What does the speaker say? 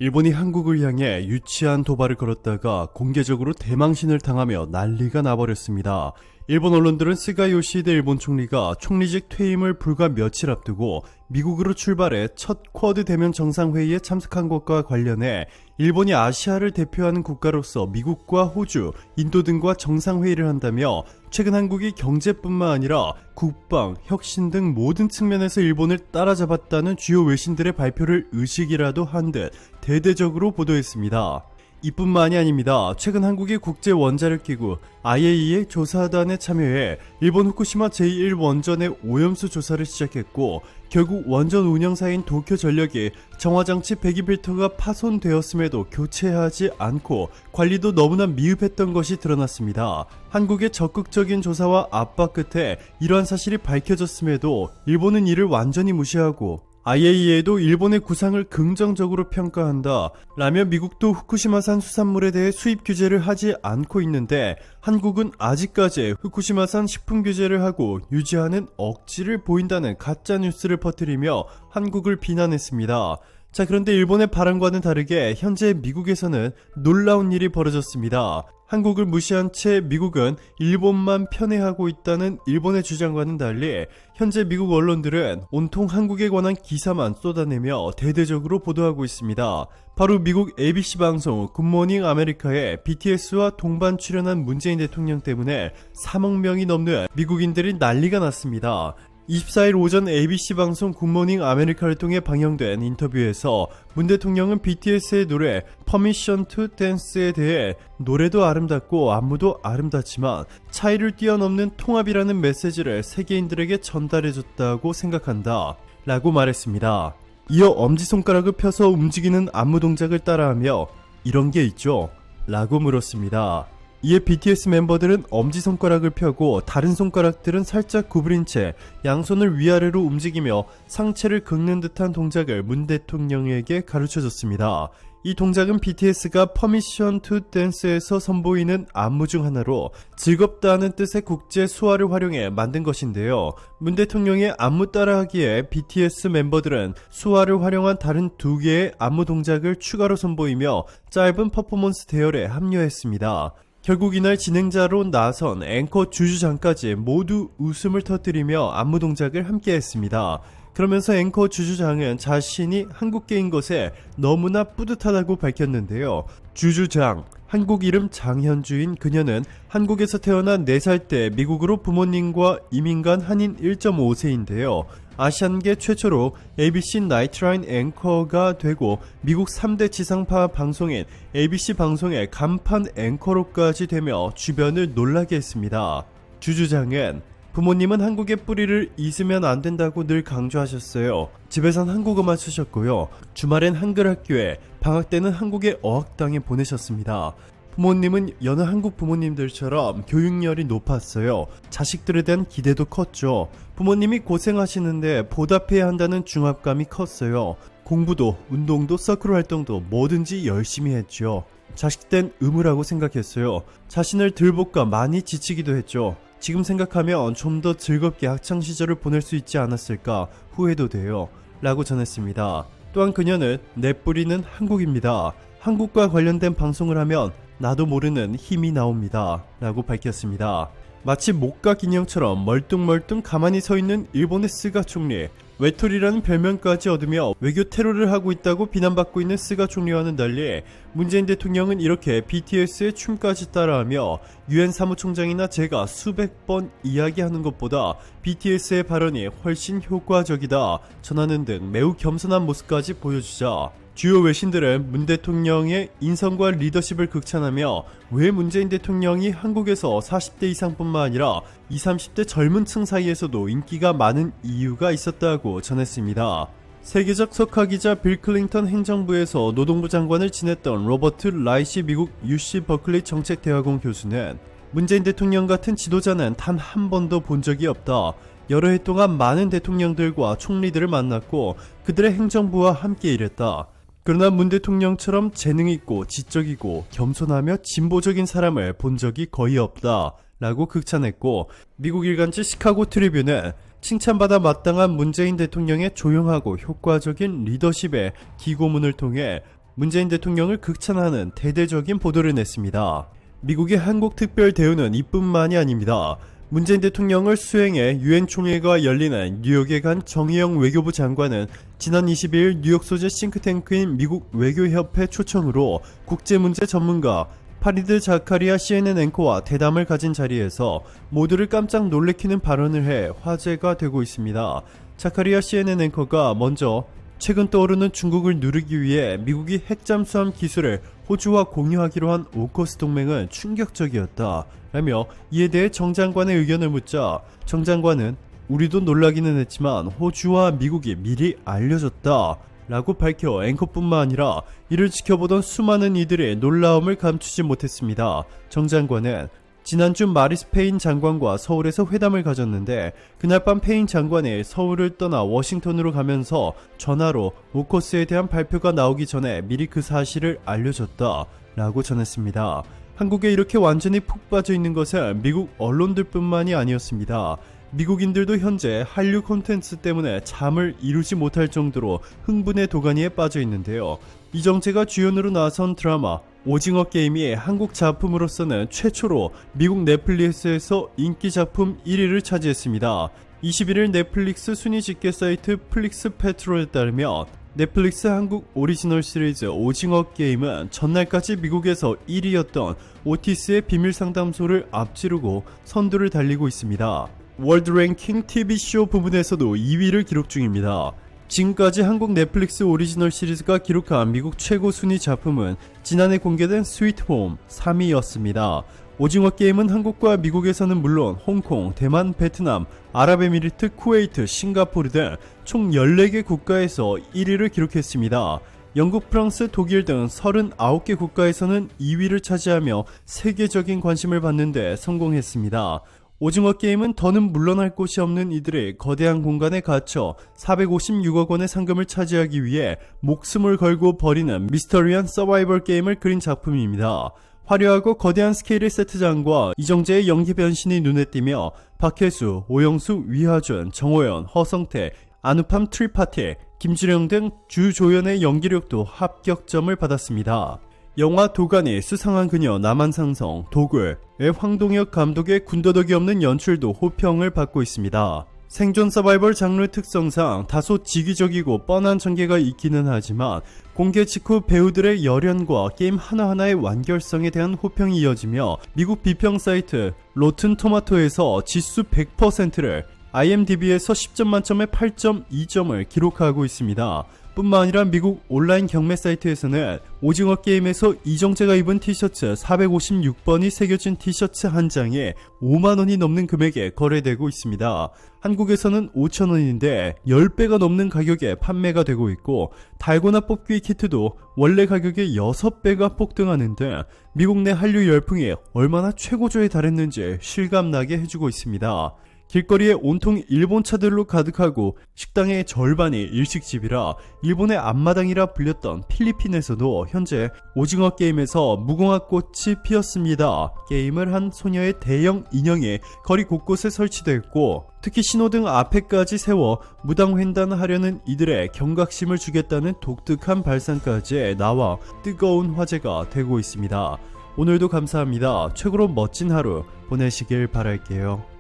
일본이 한국을 향해 유치한 도발을 걸었다가 공개적으로 대망신을 당하며 난리가 나버렸습니다. 일본 언론들은 스가 요시히데 일본 총리가 총리직 퇴임을 불과 며칠 앞두고 미국으로 출발해 첫 쿼드 대면 정상회의에 참석한 것과 관련해 일본이 아시아를 대표하는 국가로서 미국과 호주, 인도 등과 정상회의를 한다며 최근 한국이 경제뿐만 아니라 국방, 혁신 등 모든 측면에서 일본을 따라잡았다는 주요 외신들의 발표를 의식이라도 한 듯 대대적으로 보도했습니다. 이뿐만이 아닙니다. 최근 한국이 국제원자력기구 IAEA 조사단에 참여해 일본 후쿠시마 제1원전의 오염수 조사를 시작했고, 결국 원전 운영사인 도쿄전력이 정화장치 배기필터가 파손되었음에도 교체하지 않고 관리도 너무나 미흡했던 것이 드러났습니다. 한국의 적극적인 조사와 압박 끝에 이러한 사실이 밝혀졌음에도 일본은 이를 완전히 무시하고 IAEA도 일본의 구상을 긍정적으로 평가한다 라며 미국도 후쿠시마산 수산물에 대해 수입 규제를 하지 않고 있는데, 한국은 아직까지 후쿠시마산 식품 규제를 하고 유지하는 억지를 보인다는 가짜 뉴스를 퍼뜨리며 한국을 비난했습니다. 자, 그런데 일본의 발언과는 다르게 현재 미국에서는 놀라운 일이 벌어졌습니다. 한국을 무시한 채 미국은 일본만 편애하고 있다는 일본의 주장과는 달리 현재 미국 언론들은 온통 한국에 관한 기사만 쏟아내며 대대적으로 보도하고 있습니다. 바로 미국 ABC 방송 굿모닝 아메리카에 BTS와 동반 출연한 문재인 대통령 때문에 3억 명이 넘는 미국인들이 난리가 났습니다. 24일 오전 ABC 방송 굿모닝 아메리카를 통해 방영된 인터뷰에서 문 대통령은 BTS의 노래 Permission to Dance에 대해 노래도 아름답고 안무도 아름답지만 차이를 뛰어넘는 통합이라는 메시지를 세계인들에게 전달해줬다고 생각한다 라고 말했습니다. 이어 엄지손가락을 펴서 움직이는 안무 동작을 따라하며 이런 게 있죠? 라고 물었습니다. 이에 BTS 멤버들은 엄지손가락을 펴고 다른 손가락들은 살짝 구부린 채 양손을 위아래로 움직이며 상체를 긁는 듯한 동작을 문 대통령에게 가르쳐줬습니다. 이 동작은 BTS가 Permission to Dance에서 선보이는 안무 중 하나로 즐겁다는 뜻의 국제 수화를 활용해 만든 것인데요. 문 대통령의 안무 따라하기에 BTS 멤버들은 수화를 활용한 다른 두 개의 안무 동작을 추가로 선보이며 짧은 퍼포먼스 대열에 합류했습니다. 결국 이날 진행자로 나선 앵커 주주장까지 모두 웃음을 터뜨리며 안무 동작을 함께 했습니다. 그러면서 앵커 주주장은 자신이 한국계인 것에 너무나 뿌듯하다고 밝혔는데요. 주주장, 한국 이름 장현주인 그녀는 한국에서 태어난 4살 때 미국으로 부모님과 이민 간 한인 1.5세인데요. 아시안계 최초로 ABC 나이트라인 앵커가 되고 미국 3대 지상파 방송인 ABC 방송의 간판 앵커로까지 되며 주변을 놀라게 했습니다. 주주장은 부모님은 한국의 뿌리를 잊으면 안 된다고 늘 강조하셨어요. 집에선 한국어만 쓰셨고요. 주말엔 한글 학교에, 방학 때는 한국의 어학당에 보내셨습니다. 부모님은 여느 한국 부모님들처럼 교육열이 높았어요. 자식들에 대한 기대도 컸죠. 부모님이 고생하시는데 보답해야 한다는 중압감이 컸어요. 공부도 운동도 서클 활동도 뭐든지 열심히 했죠. 자식 땐 의무라고 생각했어요. 자신을 들볶아 많이 지치기도 했죠. 지금 생각하면 좀 더 즐겁게 학창시절을 보낼 수 있지 않았을까 후회도 돼요 라고 전했습니다. 또한 그녀는 내 뿌리는 한국입니다. 한국과 관련된 방송을 하면 나도 모르는 힘이 나옵니다 라고 밝혔습니다. 마치 목각 인형처럼 멀뚱멀뚱 가만히 서 있는 일본의 스가 총리, 외톨이라는 별명까지 얻으며 외교 테러를 하고 있다고 비난받고 있는 스가 총리와는 달리 문재인 대통령은 이렇게 BTS의 춤까지 따라하며 UN 사무총장이나 제가 수백 번 이야기하는 것보다 BTS의 발언이 훨씬 효과적이다 전하는 등 매우 겸손한 모습까지 보여주자 주요 외신들은 문 대통령의 인성과 리더십을 극찬하며 왜 문재인 대통령이 한국에서 40대 이상뿐만 아니라 20, 30대 젊은 층 사이에서도 인기가 많은 이유가 있었다고 전했습니다. 세계적 석학이자 빌 클린턴 행정부에서 노동부 장관을 지냈던 로버트 라이시 미국 UC 버클리 정책대학원 교수는 문재인 대통령 같은 지도자는 단 한 번도 본 적이 없다. 여러 해 동안 많은 대통령들과 총리들을 만났고 그들의 행정부와 함께 일했다. 그러나 문 대통령처럼 재능있고 지적이고 겸손하며 진보적인 사람을 본 적이 거의 없다 라고 극찬했고, 미국 일간지 시카고 트리뷴은 칭찬받아 마땅한 문재인 대통령의 조용하고 효과적인 리더십의 기고문을 통해 문재인 대통령을 극찬하는 대대적인 보도를 냈습니다. 미국의 한국 특별 대우는 이뿐만이 아닙니다. 문재인 대통령을 수행해 유엔 총회가 열리는 뉴욕에 간 정의영 외교부 장관은 지난 22일 뉴욕 소재 싱크탱크인 미국 외교협회 초청으로 국제문제 전문가 파리드 자카리아 CNN 앵커와 대담을 가진 자리에서 모두를 깜짝 놀래키는 발언을 해 화제가 되고 있습니다. 자카리아 CNN 앵커가 먼저 최근 떠오르는 중국을 누르기 위해 미국이 핵잠수함 기술을 호주와 공유하기로 한 오커스 동맹은 충격적이었다 라며 이에 대해 정 장관의 의견을 묻자 정 장관은 우리도 놀라기는 했지만 호주와 미국이 미리 알려줬다 라고 밝혀 앵커뿐만 아니라 이를 지켜보던 수많은 이들의 놀라움을 감추지 못했습니다. 정 장관은 지난주 마리스 페인 장관과 서울에서 회담을 가졌는데 그날 밤 페인 장관이 서울을 떠나 워싱턴으로 가면서 전화로 오커스에 대한 발표가 나오기 전에 미리 그 사실을 알려줬다 라고 전했습니다. 한국에 이렇게 완전히 푹 빠져 있는 것은 미국 언론들뿐만이 아니었습니다. 미국인들도 현재 한류 콘텐츠 때문에 잠을 이루지 못할 정도로 흥분의 도가니에 빠져 있는데요. 이정재가 주연으로 나선 드라마 오징어 게임이 한국 작품으로서는 최초로 미국 넷플릭스에서 인기 작품 1위를 차지했습니다. 21일 넷플릭스 순위 집계 사이트 플릭스 페트롤에 따르면 넷플릭스 한국 오리지널 시리즈 오징어 게임은 전날까지 미국에서 1위였던 오티스의 비밀 상담소를 앞지르고 선두를 달리고 있습니다. 월드 랭킹 TV쇼 부분에서도 2위를 기록 중입니다. 지금까지 한국 넷플릭스 오리지널 시리즈가 기록한 미국 최고 순위 작품은 지난해 공개된 스위트 홈 3위였습니다. 오징어 게임은 한국과 미국에서는 물론 홍콩, 대만, 베트남, 아랍에미리트, 쿠웨이트, 싱가포르 등 총 14개 국가에서 1위를 기록했습니다. 영국, 프랑스, 독일 등 39개 국가에서는 2위를 차지하며 세계적인 관심을 받는 데 성공했습니다. 오징어 게임은 더는 물러날 곳이 없는 이들의 거대한 공간에 갇혀 456억 원의 상금을 차지하기 위해 목숨을 걸고 벌이는 미스터리한 서바이벌 게임을 그린 작품입니다. 화려하고 거대한 스케일의 세트장과 이정재의 연기 변신이 눈에 띄며 박혜수, 오영수, 위하준, 정호연, 허성태, 안우팜 트리파티, 김주령 등 주조연의 연기력도 합격점을 받았습니다. 영화 도가니, 수상한 그녀, 남한상성, 도굴의 황동혁 감독의 군더더기 없는 연출도 호평을 받고 있습니다. 생존 서바이벌 장르 특성상 다소 지기적이고 뻔한 전개가 있기는 하지만 공개 직후 배우들의 열연과 게임 하나하나의 완결성에 대한 호평이 이어지며 미국 비평 사이트 로튼 토마토에서 지수 100%를 IMDb에서 10점 만점에 8.2점을 기록하고 있습니다. 뿐만 아니라 미국 온라인 경매 사이트에서는 오징어 게임에서 이정재가 입은 티셔츠 456번이 새겨진 티셔츠 한 장에 5만원이 넘는 금액에 거래되고 있습니다. 한국에서는 5,000원인데 10배가 넘는 가격에 판매가 되고 있고 달고나 뽑기 키트도 원래 가격의 6배가 폭등하는 등 미국 내 한류 열풍이 얼마나 최고조에 달했는지 실감나게 해주고 있습니다. 길거리에 온통 일본 차들로 가득하고 식당의 절반이 일식집이라 일본의 앞마당이라 불렸던 필리핀에서도 현재 오징어 게임에서 무궁화 꽃이 피었습니다. 게임을 한 소녀의 대형 인형이 거리 곳곳에 설치됐고 특히 신호등 앞에까지 세워 무당횡단하려는 이들의 경각심을 주겠다는 독특한 발상까지 나와 뜨거운 화제가 되고 있습니다. 오늘도 감사합니다. 최고로 멋진 하루 보내시길 바랄게요.